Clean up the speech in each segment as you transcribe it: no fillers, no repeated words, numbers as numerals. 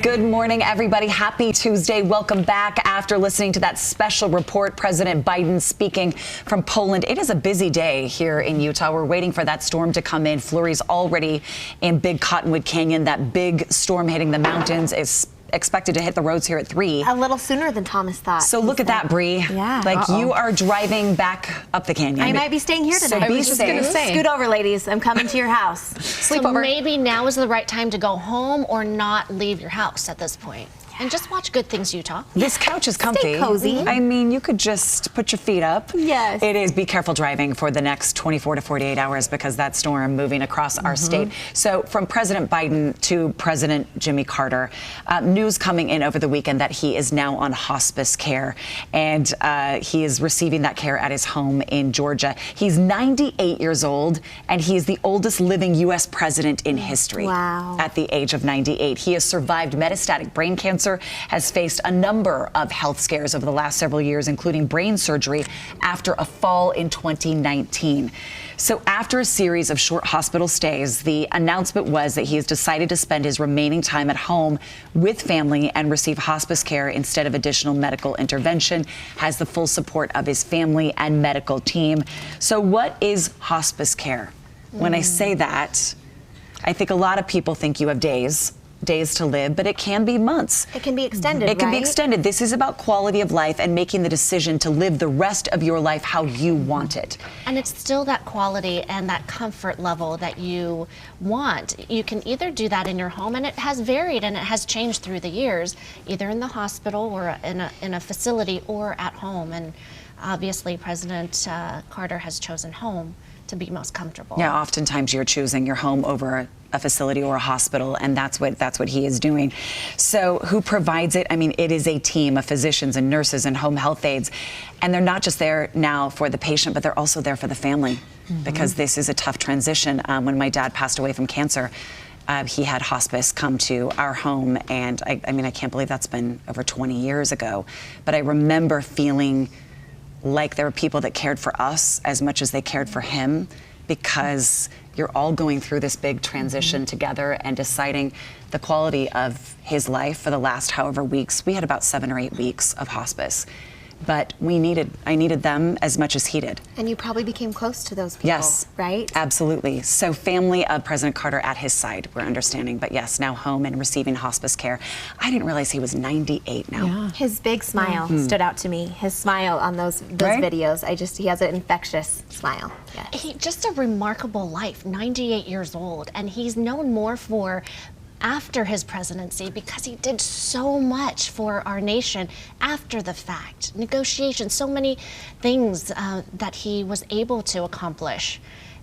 Good morning, everybody. Happy Tuesday. Welcome back. After listening to that special report, President Biden speaking from Poland. It is a busy day here in Utah. We're waiting for that storm to come in. Flurries already in Big Cottonwood Canyon. That big storm hitting the mountains is expected to hit the roads here at 3. A little sooner than Thomas thought. So look at that, Bree. Yeah. Like you are driving back up the canyon. I might be staying here today. So I be was just safe. gonna say. Scoot over, ladies. I'm coming to your house. So maybe now is the right time to go home or not leave your house at this point. And just watch Good Things Utah. This couch is comfy. Stay cozy. I mean, you could just put your feet up. Yes. It is. Be careful driving for the next 24 to 48 hours because that storm moving across our state. So from President Biden to President Jimmy Carter, news coming in over the weekend that he is now on hospice care, and he is receiving that care at his home in Georgia. He's 98 years old, and he is the oldest living U.S. president in history. Wow. At the age of 98. He has survived metastatic brain cancer, has faced a number of health scares over the last several years, including brain surgery after a fall in 2019. So after a series of short hospital stays, the announcement was that he has decided to spend his remaining time at home with family and receive hospice care instead of additional medical intervention, has the full support of his family and medical team. So what is hospice care? When I say that, I think a lot of people think you have days to live, but it can be months. It can be extended, It can be right? extended. This is about quality of life and making the decision to live the rest of your life how you want it. And it's still that quality and that comfort level that you want. You can either do that in your home, and it has varied and it has changed through the years, either in the hospital or in a facility or at home. And obviously President Carter has chosen home to be most comfortable. Yeah, oftentimes you're choosing your home over a facility or a hospital, and that's what he is doing. So who provides it? I mean, it is a team of physicians and nurses and home health aides, and they're not just there now for the patient, but they're also there for the family, because this is a tough transition. When my dad passed away from cancer, he had hospice come to our home, and I mean, I can't believe that's been over 20 years ago, but I remember feeling like there were people that cared for us as much as they cared for him, because you're all going through this big transition together and deciding the quality of his life for the last however weeks. We had about 7 or 8 weeks of hospice, but I needed them as much as he did. And you probably became close to those people, yes, right? Absolutely. So family of President Carter at his side, we're understanding, but yes, now home and receiving hospice care. I didn't realize he was 98 now. Yeah. His big smile stood out to me. His smile on those Right? videos. He has an infectious smile. Yeah. Just a remarkable life, 98 years old, and he's known more for after his presidency because he did so much for our nation after the fact. Negotiations, so many things that he was able to accomplish.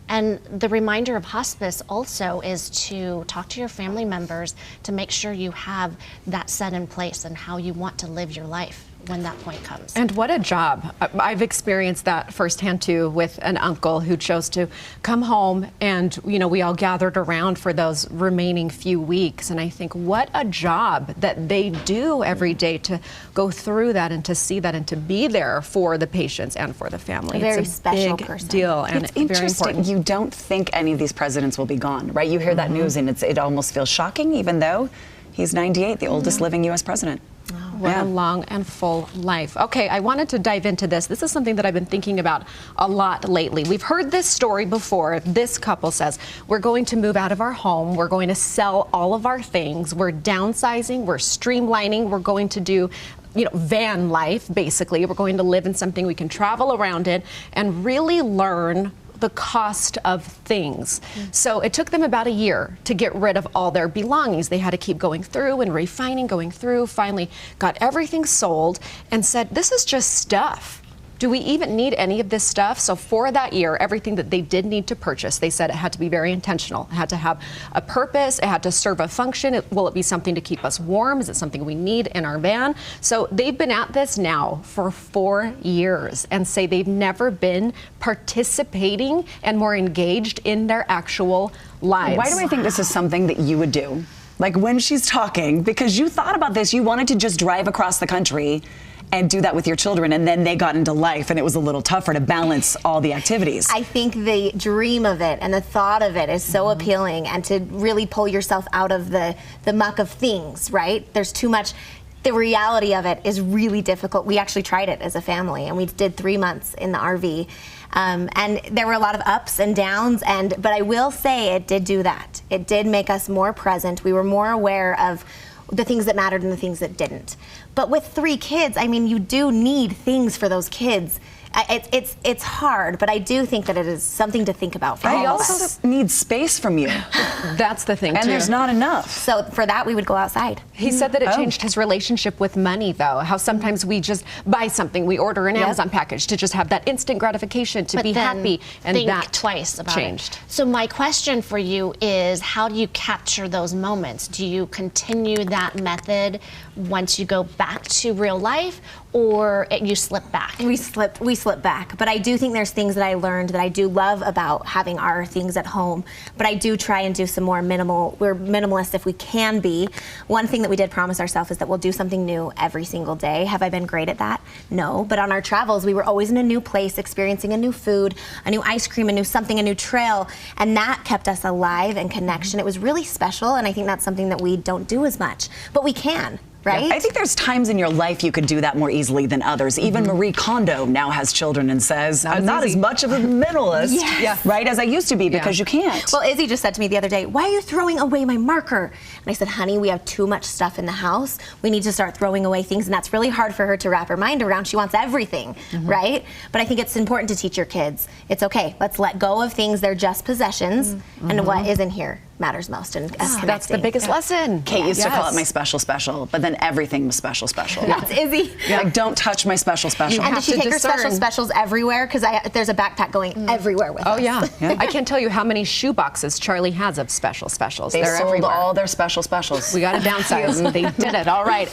And the reminder of hospice also is to talk to your family members to make sure you have that set in place and how you want to live your life when that point comes. And what a job. I've experienced that firsthand too with an uncle who chose to come home, and we all gathered around for those remaining few weeks, and I think what a job that they do every day to go through that and to see that and to be there for the patients and for the family. A very it's a special big person. deal, and It's very interesting. important. You don't think any of these presidents will be gone, right? You hear that news and it almost feels shocking, even though he's 98, the oldest living U.S. president. What a long and full life. Okay, I wanted to dive into this. This is something that I've been thinking about a lot lately. We've heard this story before. This couple says, we're going to move out of our home. We're going to sell all of our things. We're downsizing. We're streamlining. We're going to do van life, basically. We're going to live in something we can travel around in and really learn the cost of things. So it took them about a year to get rid of all their belongings. They had to keep going through and refining, going through, finally got everything sold and said, this is just stuff. Do we even need any of this stuff? So for that year, everything that they did need to purchase, they said it had to be very intentional. It had to have a purpose. It had to serve a function. Will it be something to keep us warm? Is it something we need in our van? So they've been at this now for 4 years and say they've never been participating and more engaged in their actual lives. Why do I think this is something that you would do? Like when she's talking, because you thought about this, you wanted to just drive across the country and do that with your children, and then they got into life and it was a little tougher to balance all the activities. I think the dream of it and the thought of it is so appealing, and to really pull yourself out of the muck of things, right? There's too much. The reality of it is really difficult. We actually tried it as a family, and we did 3 months in the RV. And there were a lot of ups and downs, but I will say it did do that. It did make us more present. We were more aware of the things that mattered and the things that didn't. But with 3 kids, I mean, you do need things for those kids. It's hard, but I do think that it is something to think about for all I of also us. need space from you. That's the thing, And too. there's not enough. So for that, we would go outside. He said that it changed his relationship with money, though. How sometimes we just buy something, we order an Amazon package to just have that instant gratification, to be then happy, and think that twice about changed. it. So my question for you is, how do you capture those moments? Do you continue that method once you go back to real life, or you slip back? We slip back, but I do think there's things that I learned that I do love about having our things at home. But I do try and do some more minimal. We're minimalist if we can be. One thing that we did promise ourselves is that we'll do something new every single day. Have I been great at that? No. But on our travels, we were always in a new place, experiencing a new food, a new ice cream, a new something, a new trail, and that kept us alive and connection. It was really special, and I think that's something that we don't do as much, but we can. Right? I think there's times in your life you could do that more easily than others. Even Marie Kondo now has children and says, I'm not as much of a minimalist, Yes. right, as I used to be, because you can't. Well, Izzy just said to me the other day, why are you throwing away my marker? And I said, honey, we have too much stuff in the house. We need to start throwing away things, and that's really hard for her to wrap her mind around. She wants everything, right? But I think it's important to teach your kids, it's okay, let's let go of things. They're just possessions, and what isn't here matters most. And us That's the connecting. biggest lesson. Kate used to call it my special, but then everything was special. That's Izzy. Like, don't touch my special. And have does she to take her discern. special specials everywhere? Because there's a backpack going everywhere with us. Oh, yeah. I can't tell you how many shoe boxes Charlie has of specials. They They're sold everywhere. all their specials. We got to downsize. They did it. All right.